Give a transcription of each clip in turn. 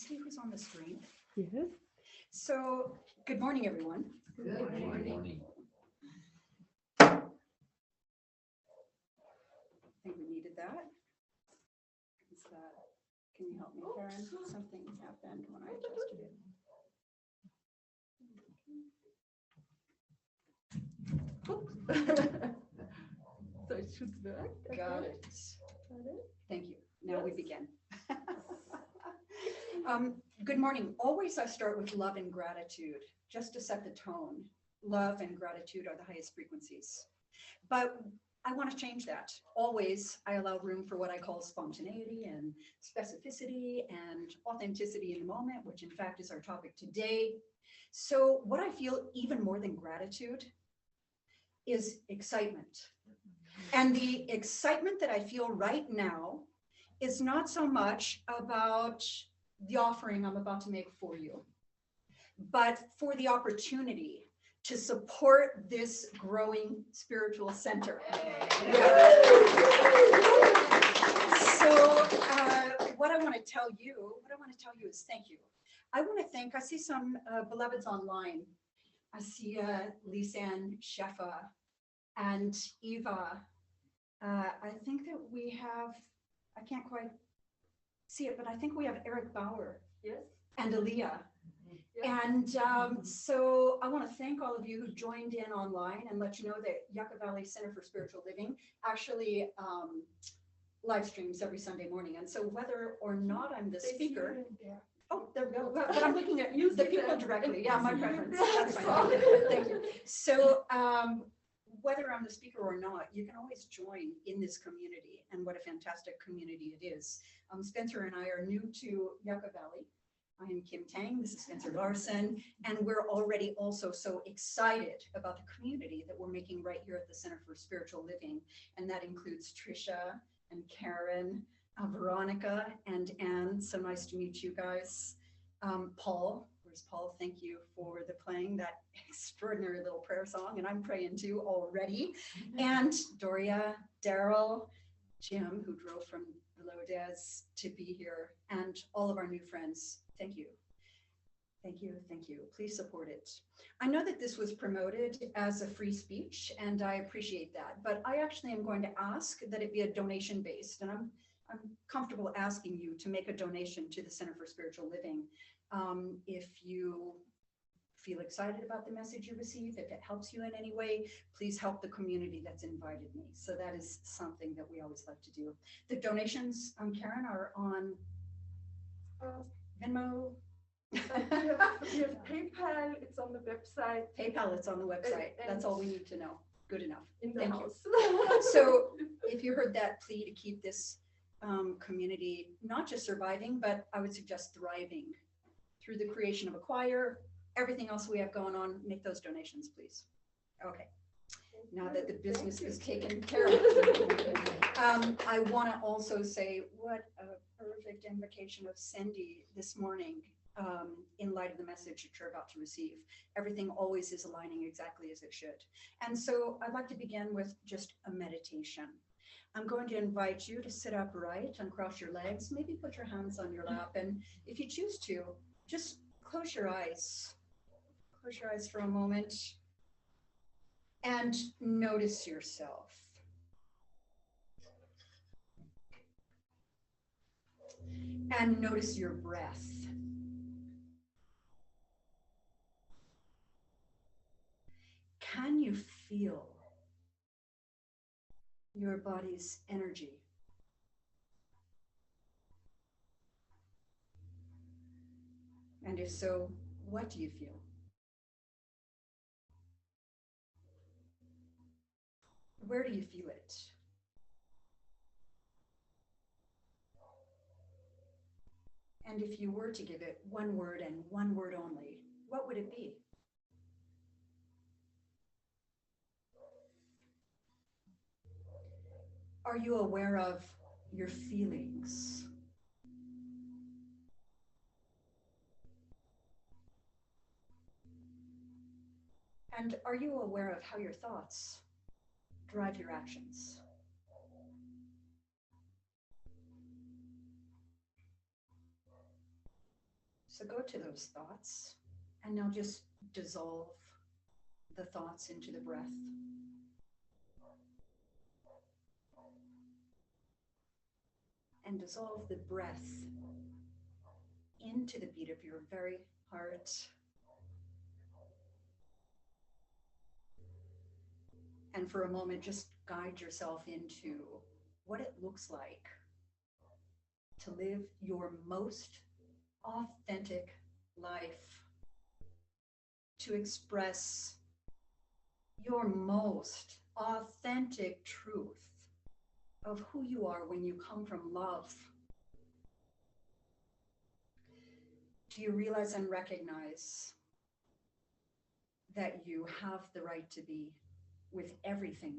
see who's on the screen? Yes. So, good morning, everyone. Good morning. I think we needed that. Is that, can you help me, Karen? Something happened when I adjusted it. So it should work. Got it. Thank you. Now we begin. Good morning. Always I start with love and gratitude, just to set the tone. Love and gratitude are the highest frequencies. But I want to change that. Always I allow room for what I call spontaneity and specificity and authenticity in the moment, which in fact is our topic today. So what I feel even more than gratitude is excitement. And the excitement that I feel right now is not so much about the offering I'm about to make for you, but for the opportunity to support this growing spiritual center. So what I want to tell you is thank you. I want to thank, I see some beloveds online. I see Lisanne, Shefa, and Eva. I think that we have, I can't quite see it, but I think we have Eric Bauer. Yes. And Aaliyah. Yes. And so I want to thank all of you who joined in online and let you know that Yucca Valley Center for Spiritual Living actually live streams every Sunday morning. And so whether or not I'm the speaker, oh, there we go. But I'm looking at the people directly. Yeah, my preference. That's fine. Thank you. So whether I'm the speaker or not, you can always join in this community, and what a fantastic community it is. Spencer and I are new to Yucca Valley. I am Kim Tang, this is Spencer Larson, and we're already also so excited about the community that we're making right here at the Center for Spiritual Living. And that includes Trisha and Karen, Veronica and Anne. So nice to meet you guys. Paul, where's Paul? Thank you for the playing that extraordinary little prayer song, and I'm praying too already. And Doria, Daryl, Jim, who drove from Lodez to be here, and all of our new friends. Thank you. Thank you. Thank you. Please support it. I know that this was promoted as a free speech, and I appreciate that, but I actually am going to ask that it be a donation based, and I'm comfortable asking you to make a donation to the Center for Spiritual Living. If you feel excited about the message you receive, if it helps you in any way, please help the community that's invited me. So that is something that we always like to do. The donations, Karen, are on Venmo. We have PayPal, it's on the website. PayPal, it's on the website. That's all we need to know. Good enough. In the Thank house. you. So if you heard that plea to keep this community not just surviving, but I would suggest thriving through the creation of a choir, everything else we have going on, make those donations, please. Okay. Now that the business is taken care of. I want to also say what a perfect invocation of Cindy this morning in light of the message that you're about to receive. Everything always is aligning exactly as it should. And so I'd like to begin with just a meditation. I'm going to invite you to sit upright and cross your legs, maybe put your hands on your lap, and if you choose to, just close your eyes. Close your eyes for a moment and notice yourself. And notice your breath. Can you feel your body's energy? And if so, what do you feel? Where do you feel it? And if you were to give it one word and one word only, what would it be? Are you aware of your feelings? And are you aware of how your thoughts drive your actions? So go to those thoughts and now just dissolve the thoughts into the breath. And dissolve the breath into the beat of your very heart. And for a moment, just guide yourself into what it looks like to live your most authentic life, to express your most authentic truth of who you are when you come from love. Do you realize and recognize that you have the right to be with everything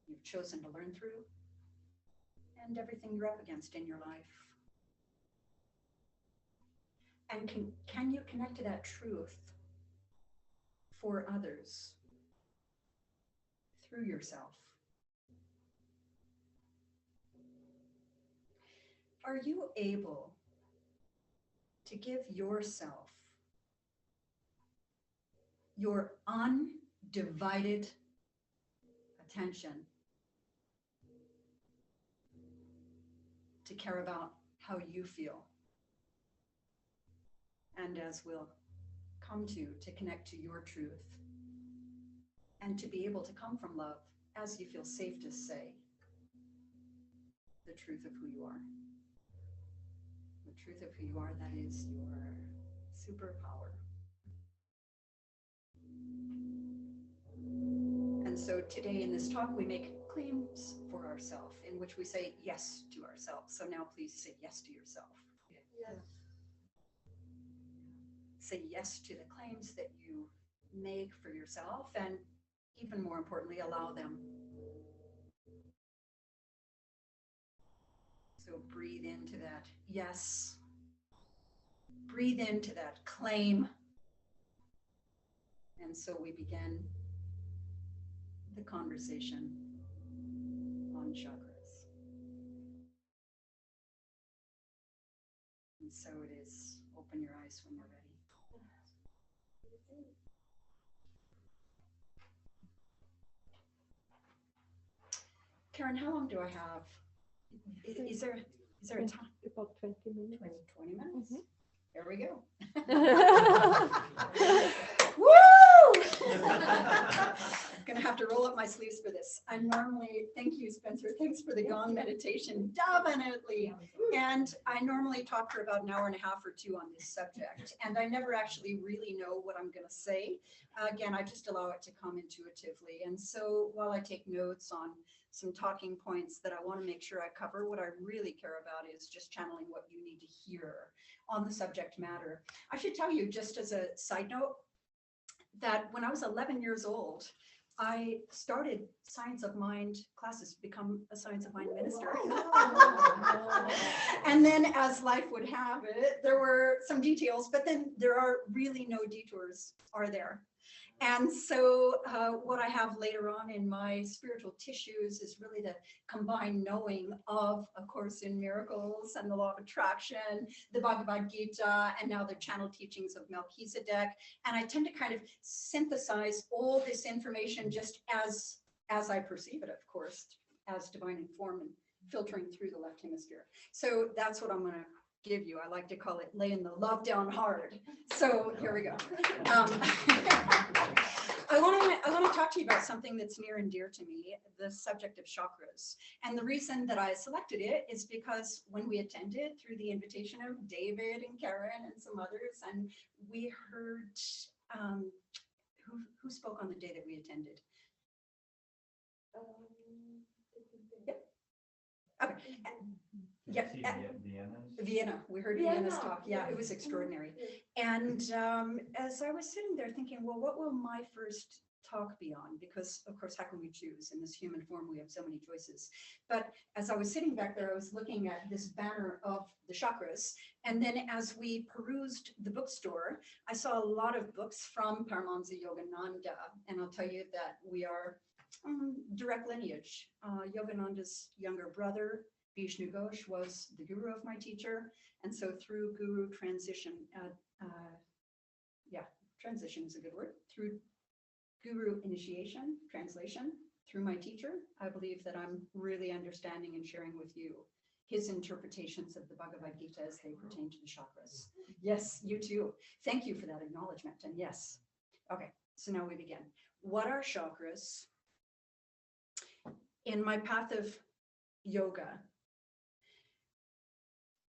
you've chosen to learn through and everything you're up against in your life? And can you connect to that truth for others through yourself? Are you able to give yourself your undivided attention to care about how you feel? And as we'll come to connect to your truth and to be able to come from love as you feel safe to say the truth of who you are. The truth of who you are, that is your superpower. And so today in this talk, we make claims for ourselves in which we say yes to ourselves. So now please say yes to yourself. Yes. Say yes to the claims that you make for yourself, and even more importantly, allow them. So breathe into that yes. Breathe into that claim. And so we begin the conversation on chakras. And so it is. Open your eyes when you're ready. Karen, how long do I have? Is there a time? About 20 minutes. 20 minutes? Mhm. Here we go. Woo! I'm gonna have to roll up my sleeves for this. Thank you, Spencer. Thanks for the gong meditation, definitely. And I normally talk for about an hour and a half or two on this subject, and I never actually really know what I'm gonna say. Again, I just allow it to come intuitively. And so while I take notes on some talking points that I want to make sure I cover, what I really care about is just channeling what you need to hear on the subject matter. I should tell you, just as a side note, that when I was 11 years old, I started Science of Mind classes to become a Science of Mind minister. And then as life would have it, there were some details, but then there are really no detours, are there? And so what I have later on in my spiritual tissues is really the combined knowing of Course in Miracles and the Law of Attraction, the Bhagavad Gita, and now the channel teachings of Melchizedek. And I tend to kind of synthesize all this information just as I perceive it, of course, as divine form and filtering through the left hemisphere. So that's what I'm going to give you. I like to call it laying the love down hard. So here we go. I want to talk to you about something that's near and dear to me, the subject of chakras. And the reason that I selected it is because when we attended through the invitation of David and Karen and some others, and we heard, who spoke on the day that we attended? Okay. Yeah, Vienna. We heard Vienna's talk. Yeah, it was extraordinary. And as I was sitting there thinking, well, what will my first talk be on? Because, of course, how can we choose? In this human form, we have so many choices. But as I was sitting back there, I was looking at this banner of the chakras. And then as we perused the bookstore, I saw a lot of books from Paramahansa Yogananda. And I'll tell you that we are direct lineage. Yogananda's younger brother Vishnu Ghosh was the guru of my teacher. And so through guru transition, transition is a good word, through guru initiation, translation, through my teacher, I believe that I'm really understanding and sharing with you his interpretations of the Bhagavad Gita as they pertain to the chakras. Yes, you too. Thank you for that acknowledgement. And yes. Okay, so now we begin. What are chakras? In my path of yoga,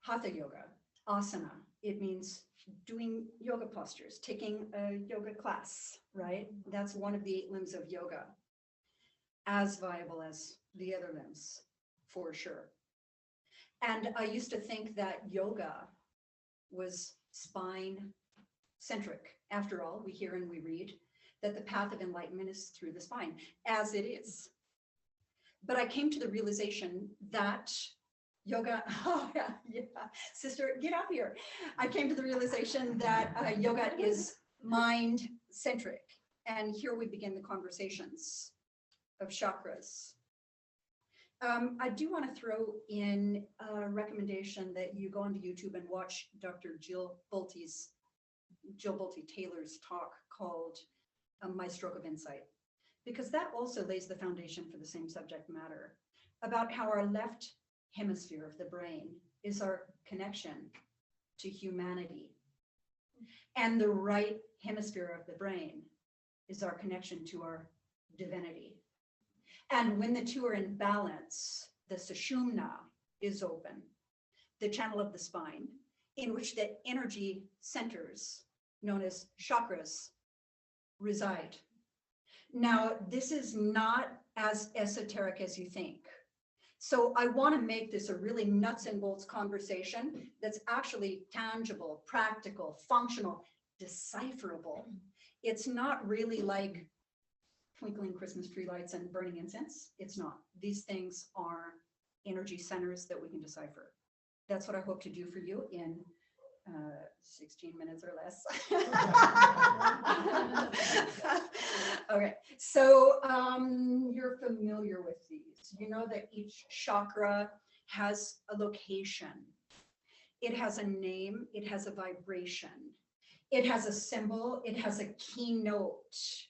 hatha yoga, asana, it means doing yoga postures, taking a yoga class, right? That's one of the 8 limbs of yoga, as viable as the other limbs, for sure. And I used to think that yoga was spine centric. After all, we hear and we read that the path of enlightenment is through the spine, as it is. But I came to the realization that yoga, sister, get up here. I came to the realization that yoga is mind centric. And here we begin the conversations of chakras. I do want to throw in a recommendation that you go onto YouTube and watch Dr. Jill Bolte Taylor's talk called My Stroke of Insight, because that also lays the foundation for the same subject matter about how our left hemisphere of the brain is our connection to humanity, and the right hemisphere of the brain is our connection to our divinity. And when the two are in balance, the sushumna is open, the channel of the spine, in which the energy centers, known as chakras, reside. Now, this is not as esoteric as you think. So I want to make this a really nuts and bolts conversation that's actually tangible, practical, functional, decipherable. It's not really like twinkling Christmas tree lights and burning incense. It's not. These things are energy centers that we can decipher. That's what I hope to do for you in 16 minutes or less. Okay, so you're familiar with these. You know that each chakra has a location. It has a name, it has a vibration, it has a symbol, it has a keynote.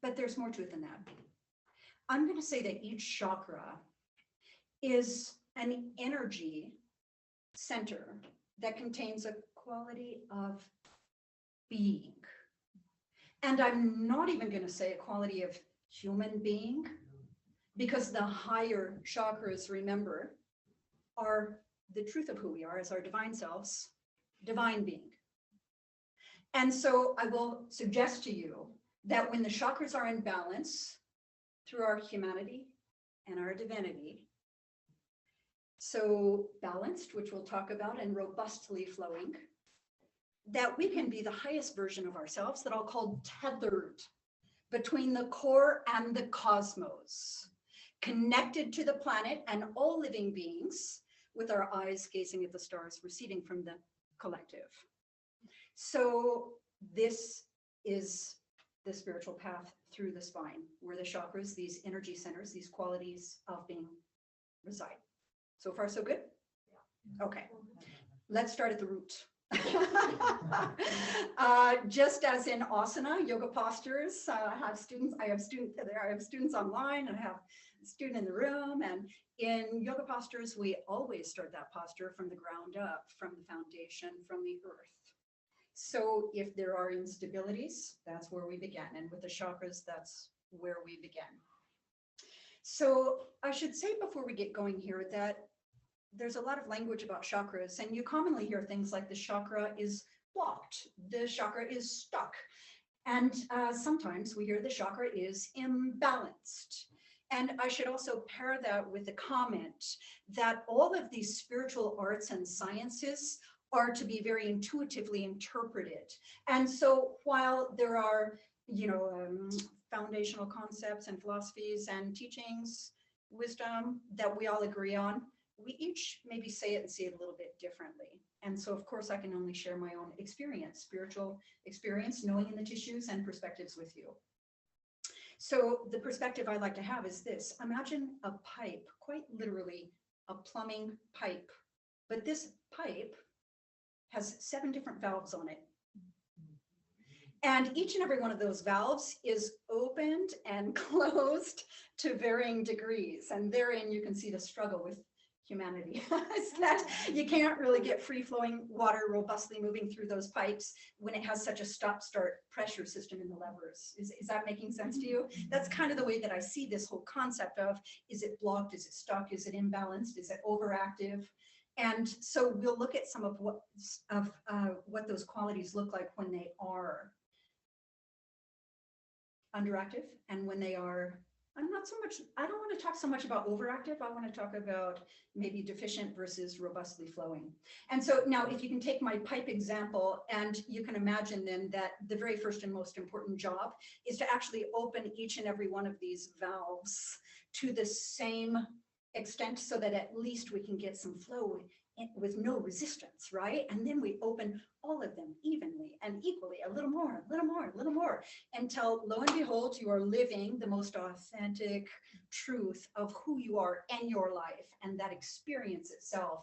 But there's more to it than that. I'm going to say that each chakra is an energy center that contains a quality of being. And I'm not even going to say a quality of human being, because the higher chakras, remember, are the truth of who we are as our divine selves, divine being. And so I will suggest to you that when the chakras are in balance through our humanity and our divinity, so balanced, which we'll talk about, and robustly flowing, that we can be the highest version of ourselves that I'll call tethered between the core and the cosmos, connected to the planet and all living beings, with our eyes gazing at the stars receding from the collective. So this is the spiritual path through the spine, where the chakras, these energy centers, these qualities of being reside. So far, so good? Yeah. Okay, let's start at the root. Just as in asana, yoga postures, I have students online, and I have a student in the room. And in yoga postures, we always start that posture from the ground up, from the foundation, from the earth. So if there are instabilities, that's where we begin. And with the chakras, that's where we begin. So I should say before we get going here that there's a lot of language about chakras, and you commonly hear things like the chakra is blocked, the chakra is stuck. And sometimes we hear the chakra is imbalanced. And I should also pair that with the comment that all of these spiritual arts and sciences are to be very intuitively interpreted. And so while there are, foundational concepts and philosophies and teachings, wisdom that we all agree on, we each maybe say it and see it a little bit differently. And so, of course, I can only share my own experience, spiritual experience, knowing in the tissues and perspectives with you. So the perspective I like to have is this. Imagine a pipe, quite literally a plumbing pipe, but this pipe has 7 different valves on it. And each and every one of those valves is opened and closed to varying degrees. And therein you can see the struggle with humanity is that you can't really get free flowing water robustly moving through those pipes when it has such a stop start pressure system in the levers. Is that making sense to you? That's kind of the way that I see this whole concept of, is it blocked? Is it stuck? Is it imbalanced? Is it overactive? And so we'll look at some of what those qualities look like when they are underactive and when they are, I don't want to talk so much about overactive. I want to talk about maybe deficient versus robustly flowing. And so now if you can take my pipe example, and you can imagine then that the very first and most important job is to actually open each and every one of these valves to the same extent so that at least we can get some flow with no resistance, right? And then we open all of them evenly and equally, a little more, a little more, a little more, until lo and behold, you are living the most authentic truth of who you are and your life. And that experience itself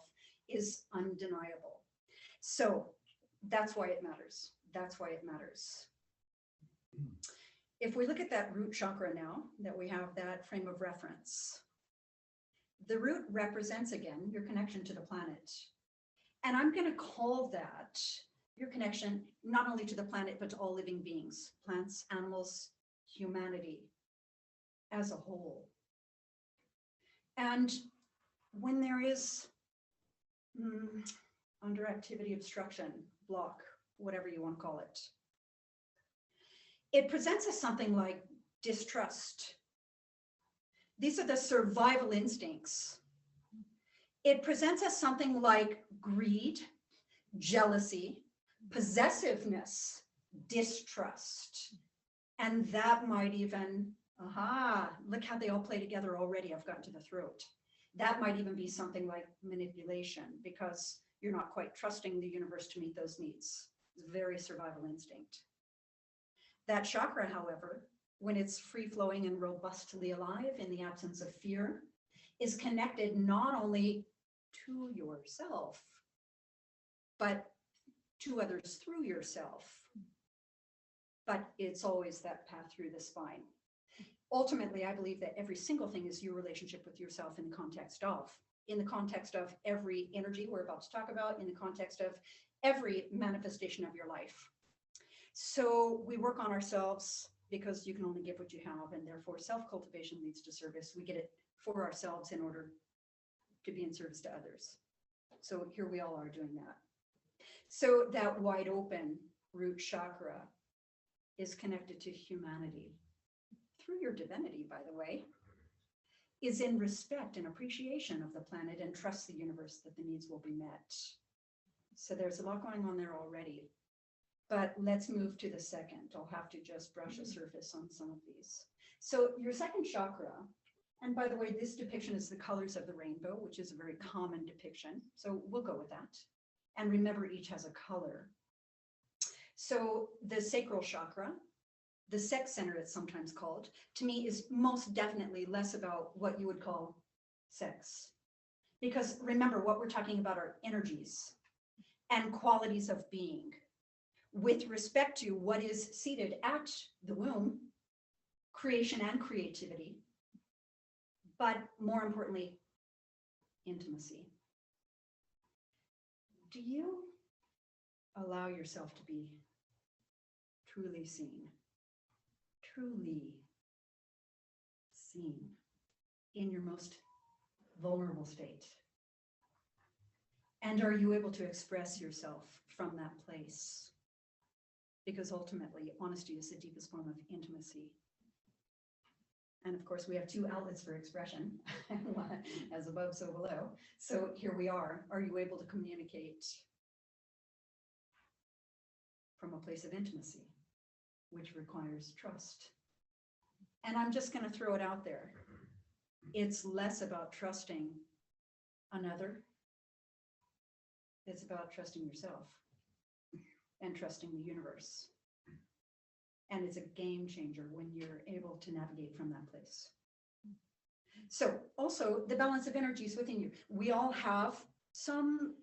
is undeniable. So that's why it matters. That's why it matters. If we look at that root chakra now, that we have that frame of reference, the root represents, again, your connection to the planet. And I'm going to call that your connection not only to the planet, but to all living beings, plants, animals, humanity as a whole. And when there is underactivity, obstruction, block, whatever you want to call it, it presents us something like distrust. These are the survival instincts. It presents us something like greed, jealousy, possessiveness, distrust. And that might even, look how they all play together already. I've gotten to the throat. That might even be something like manipulation, because you're not quite trusting the universe to meet those needs. It's a very survival instinct. That chakra, however, when it's free-flowing and robustly alive in the absence of fear, is connected not only to yourself, but to others through yourself. But it's always that path through the spine. Ultimately, I believe that every single thing is your relationship with yourself in the context of every energy we're about to talk about, in the context of every manifestation of your life. So we work on ourselves because you can only give what you have, and therefore self-cultivation leads to service. We get it for ourselves in order to be in service to others. So here we all are doing that. So that wide open root chakra is connected to humanity through your divinity, by the way, is in respect and appreciation of the planet and trusts the universe that the needs will be met. So there's a lot going on there already. But let's move to the second. I'll have to just brush a surface on some of these. So your second chakra, and by the way, this depiction is the colors of the rainbow, which is a very common depiction. So we'll go with that. And remember, each has a color. So the sacral chakra, the sex center it's sometimes called, to me is most definitely less about what you would call sex. Because remember, what we're talking about are energies and qualities of being, with respect to what is seated at the womb, creation and creativity, but more importantly, intimacy. Do you allow yourself to be truly seen in your most vulnerable state? And are you able to express yourself from that place? Because ultimately, honesty is the deepest form of intimacy. And of course, we have 2 outlets for expression, as above, so below. So here we are. Are you able to communicate from a place of intimacy, which requires trust? And I'm just going to throw it out there. It's less about trusting another. It's about trusting yourself and trusting the universe. And it's a game changer when you're able to navigate from that place. So also the balance of energies within you. We all have some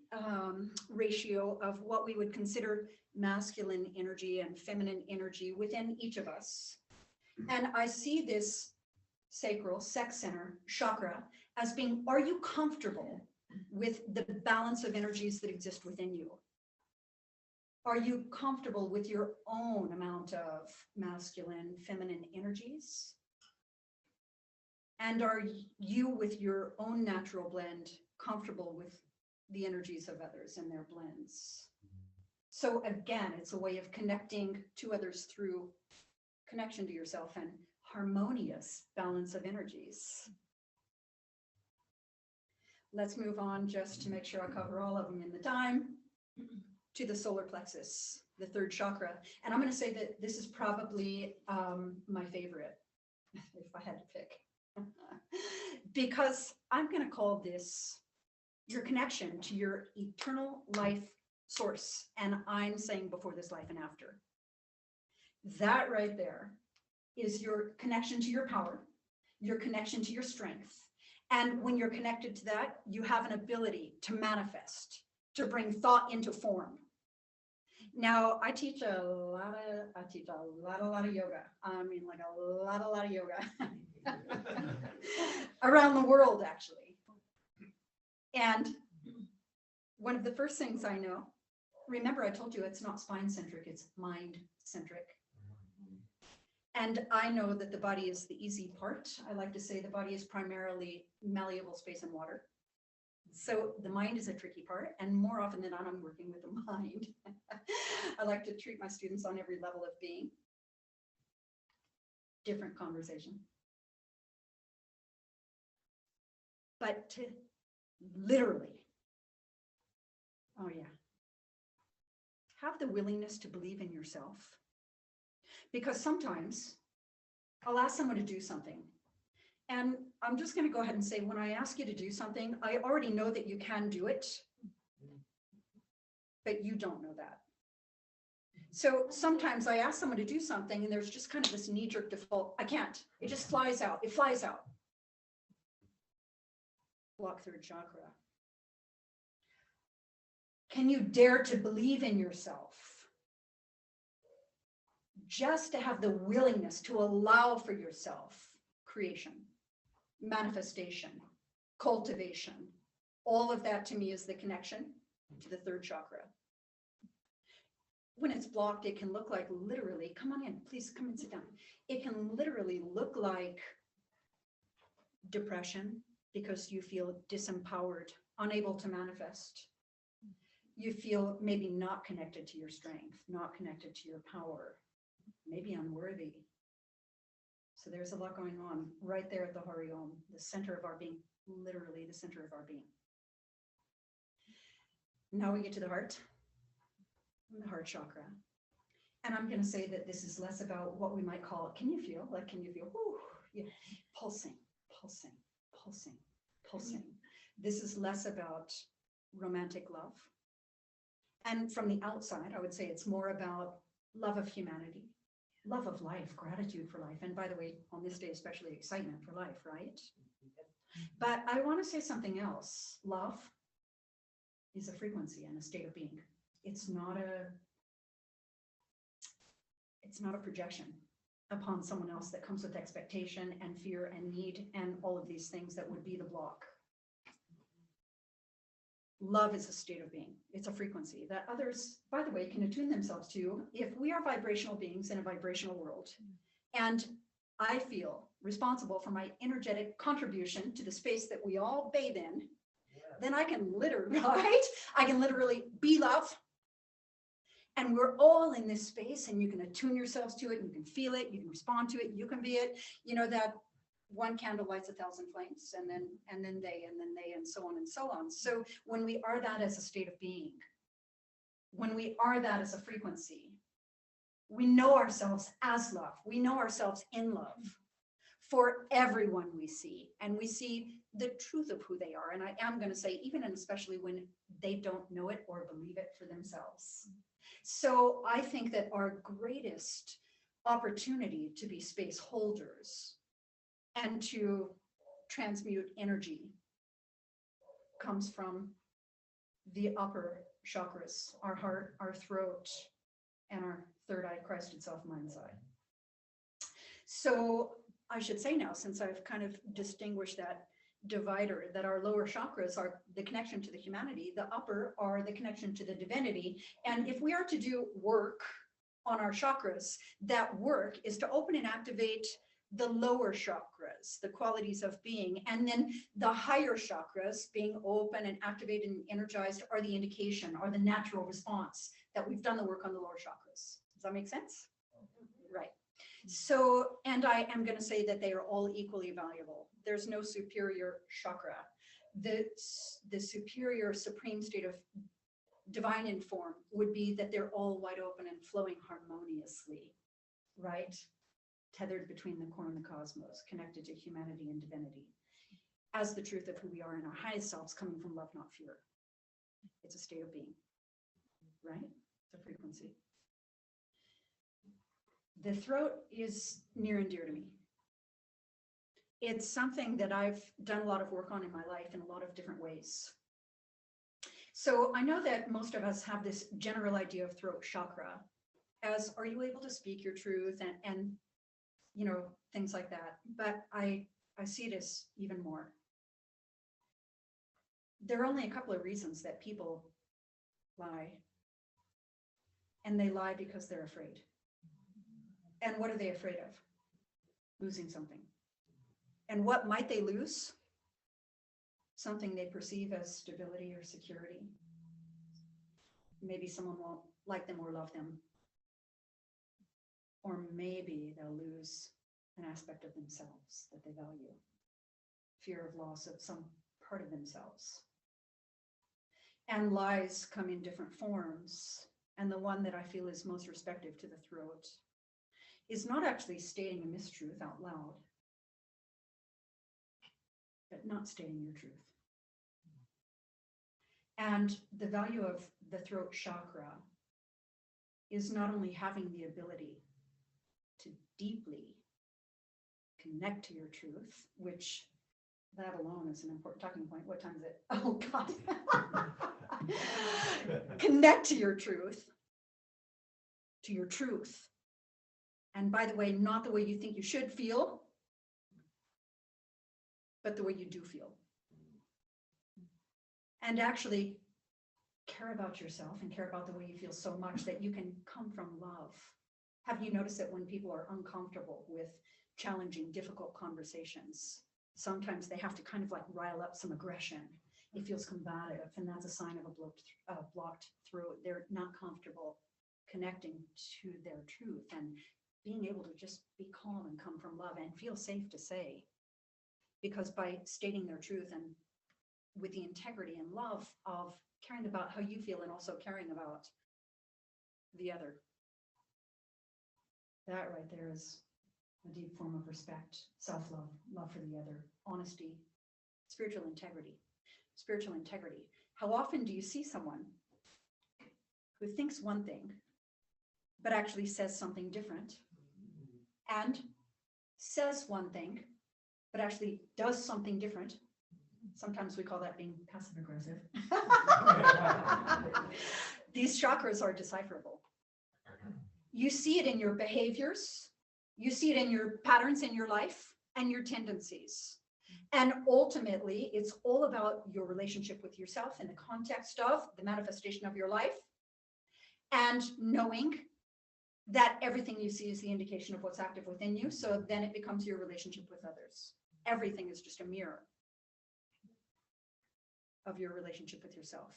ratio of what we would consider masculine energy and feminine energy within each of us. And I see this sacral sex center chakra as being, are you comfortable with the balance of energies that exist within you? Are you comfortable with your own amount of masculine, feminine energies? And are you, with your own natural blend, comfortable with the energies of others and their blends? So again, it's a way of connecting to others through connection to yourself and harmonious balance of energies. Let's move on just to make sure I cover all of them in the time, to the solar plexus, the third chakra. And I'm going to say that this is probably my favorite, if I had to pick. Because I'm going to call this your connection to your eternal life source. And I'm saying before this life and after. That right there is your connection to your power, your connection to your strength. And when you're connected to that, you have an ability to manifest, to bring thought into form. Now, I teach a lot of yoga. I mean, like a lot of yoga around the world, actually. And one of the first things I know, remember I told you it's not spine centric, it's mind centric. And I know that the body is the easy part. I like to say the body is primarily malleable space and water. So the mind is a tricky part, and more often than not, I'm working with the mind. I like to treat my students on every level of being. Different conversation. But to literally, oh yeah, have the willingness to believe in yourself. Because sometimes I'll ask someone to do something. And I'm just going to go ahead and say, when I ask you to do something, I already know that you can do it, but you don't know that. So sometimes I ask someone to do something and there's just kind of this knee-jerk default. I can't. It just flies out. It flies out. Block third chakra. Can you dare to believe in yourself? Just to have the willingness to allow for yourself creation, manifestation, cultivation. All of that to me is the connection to the third chakra. When it's blocked, it can look like literally, come on in, please come and sit down. It can literally look like depression because you feel disempowered, unable to manifest. You feel maybe not connected to your strength, not connected to your power, maybe unworthy. So there's a lot going on right there at the Hari Om, the center of our being, literally the center of our being. Now we get to the heart, the heart chakra. And I'm going to say that this is less about what we might call, can you feel? Like, can you feel? Whoo, yeah, pulsing, pulsing, pulsing, pulsing. This is less about romantic love. And from the outside, I would say it's more about love of humanity, love of life, gratitude for life. And by the way, on this day, especially excitement for life, right? But I want to say something else. Love is a frequency and a state of being. It's not a projection upon someone else that comes with expectation and fear and need and all of these things that would be the block. Love is a state of being. It's a frequency that others, by the way, can attune themselves to if we are vibrational beings in a vibrational world. And I feel responsible for my energetic contribution to the space that we all bathe in. Then I can literally, right? I can literally be love. And we're all in this space and you can attune yourselves to it. You can feel it. You can respond to it. You can be it. You know that one candle lights 1,000 flames and then they, and so on and so on. So when we are that as a state of being, when we are that as a frequency, we know ourselves as love. We know ourselves in love for everyone we see, and we see the truth of who they are. And I am going to say, even and especially when they don't know it or believe it for themselves. So I think that our greatest opportunity to be space holders and to transmute energy comes from the upper chakras, our heart, our throat, and our third eye, Christ itself, mind's eye. So I should say now, since I've kind of distinguished that divider, that our lower chakras are the connection to the humanity, the upper are the connection to the divinity. And if we are to do work on our chakras, that work is to open and activate the lower chakras, the qualities of being, and then the higher chakras being open and activated and energized are the indication, are the natural response that we've done the work on the lower chakras. Does that make sense? Right. So, and I am going to say that they are all equally valuable. There's no superior chakra. The superior supreme state of divine in form would be that they're all wide open and flowing harmoniously, right? Tethered between the core and the cosmos, connected to humanity and divinity, as the truth of who we are in our highest selves, coming from love, not fear. It's a state of being, right? It's a frequency. The throat is near and dear to me. It's something that I've done a lot of work on in my life in a lot of different ways. So I know that most of us have this general idea of throat chakra as, are you able to speak your truth and you know, things like that. But I see it as even more. There are only a couple of reasons that people lie. And they lie because they're afraid. And what are they afraid of? Losing something. And what might they lose? Something they perceive as stability or security. Maybe someone won't like them or love them. Or maybe they'll lose an aspect of themselves that they value. Fear of loss of some part of themselves. And lies come in different forms. And the one that I feel is most respective to the throat is not actually stating a mistruth out loud, but not stating your truth. And the value of the throat chakra is not only having the ability to deeply connect to your truth, which that alone is an important talking point. What time is it? Oh God. Connect to your truth. To your truth. And by the way, not the way you think you should feel, but the way you do feel. And actually care about yourself and care about the way you feel so much that you can come from love. Have you noticed that when people are uncomfortable with challenging, difficult conversations, sometimes they have to kind of like rile up some aggression. It feels combative, and that's a sign of a blocked throat. They're not comfortable connecting to their truth and being able to just be calm and come from love and feel safe to say. Because by stating their truth and with the integrity and love of caring about how you feel and also caring about the other, that right there is a deep form of respect, self-love, love for the other, honesty, spiritual integrity. Spiritual integrity. How often do you see someone who thinks one thing, but actually says something different, and says one thing, but actually does something different? Sometimes we call that being passive aggressive. These chakras are decipherable. You see it in your behaviors, you see it in your patterns in your life and your tendencies. And ultimately, it's all about your relationship with yourself in the context of the manifestation of your life, and knowing that everything you see is the indication of what's active within you. So then it becomes your relationship with others. Everything is just a mirror of your relationship with yourself.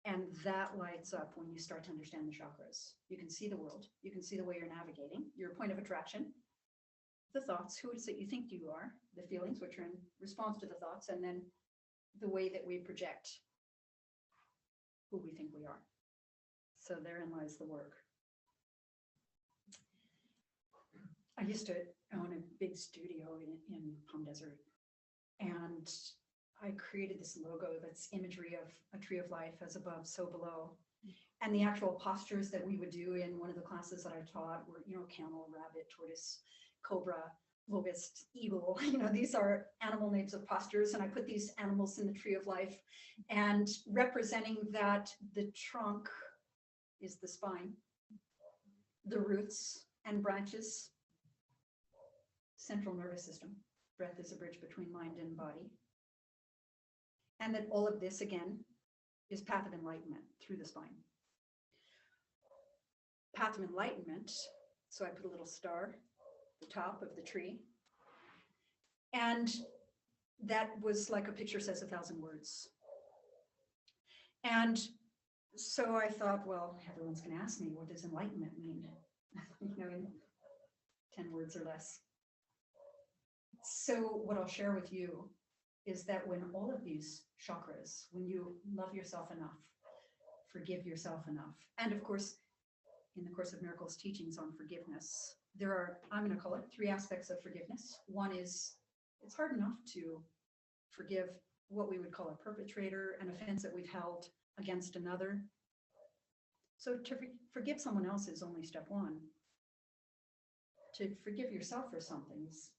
And that lights up when you start to understand the chakras. You can see the world. You can see the way you're navigating, your point of attraction, the thoughts, who it is that you think you are, the feelings, which are in response to the thoughts, and then the way that we project who we think we are. So therein lies the work. I used to own a big studio in Palm Desert, and I created this logo that's imagery of a tree of life, as above, so below. And the actual postures that we would do in one of the classes that I taught were, camel, rabbit, tortoise, cobra, locust, eagle. These are animal names of postures. And I put these animals in the tree of life, and representing that the trunk is the spine, the roots and branches, central nervous system. Breath is a bridge between mind and body. And that all of this, again, is path of enlightenment through the spine. Path of enlightenment, so I put a little star at the top of the tree. And that was like a picture says 1,000 words. And so I thought, well, everyone's going to ask me, what does enlightenment mean? In 10 words or less. So what I'll share with you is that when all of these chakras, when you love yourself enough, forgive yourself enough, and of course, in the Course of Miracles teachings on forgiveness, there are, I'm going to call it 3 aspects of forgiveness. One is, it's hard enough to forgive what we would call a perpetrator, an offense that we've held against another. So to forgive someone else is only step 1. To forgive yourself for something is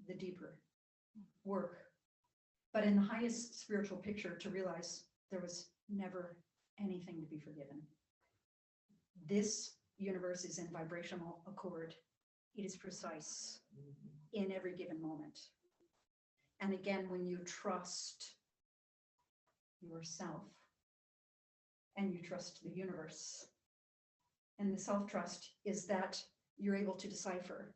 the deeper work. But in the highest spiritual picture, to realize there was never anything to be forgiven. This universe is in vibrational accord. It is precise in every given moment. And again, when you trust yourself and you trust the universe, and the self-trust is that you're able to decipher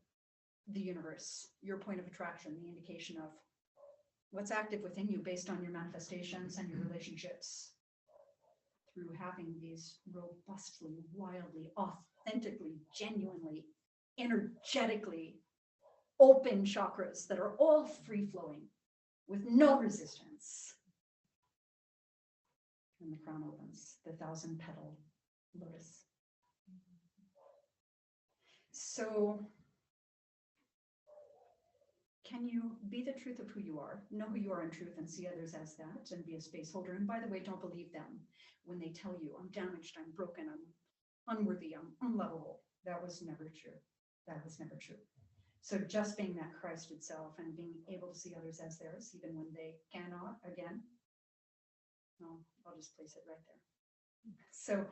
the universe, your point of attraction, the indication of what's active within you based on your manifestations and your relationships, through having these robustly, wildly, authentically, genuinely, energetically open chakras that are all free-flowing with no resistance. And the crown opens, the 1,000-petal lotus. So can you be the truth of who you are, know who you are in truth, and see others as that, and be a space holder? And by the way, don't believe them when they tell you, I'm damaged, I'm broken, I'm unworthy, I'm unlovable. That was never true. That was never true. So just being that Christ itself and being able to see others as theirs, even when they cannot, again, no, I'll just place it right there. So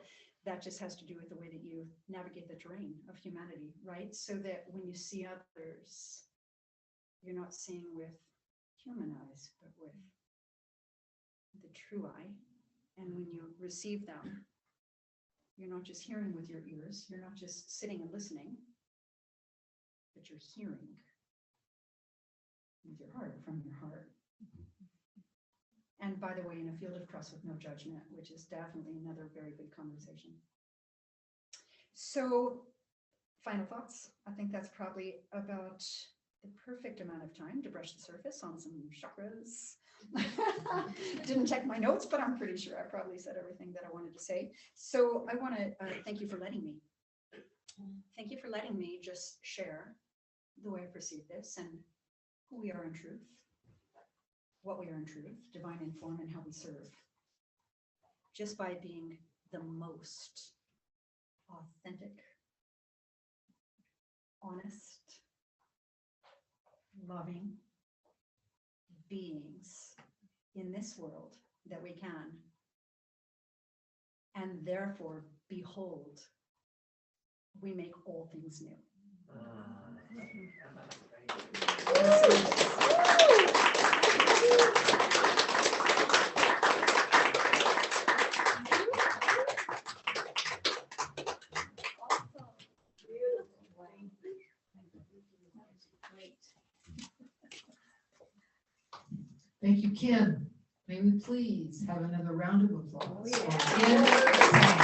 that just has to do with the way that you navigate the terrain of humanity, right? So that when you see others, you're not seeing with human eyes, but with the true eye. And when you receive them, you're not just hearing with your ears, you're not just sitting and listening, but you're hearing with your heart, from your heart. And by the way, in a field of trust with no judgment, which is definitely another very big conversation. So, final thoughts. I think that's probably about the perfect amount of time to brush the surface on some chakras. Didn't check my notes, but I'm pretty sure I probably said everything that I wanted to say. So I want to thank you for letting me. Thank you for letting me just share the way I perceive this and who we are in truth, what we are in truth, divine in form, and how we serve. Just by being the most authentic, honest, loving beings in this world that we can. And therefore, behold, we make all things new. Thank you, Kim. May we please have another round of applause for Kim.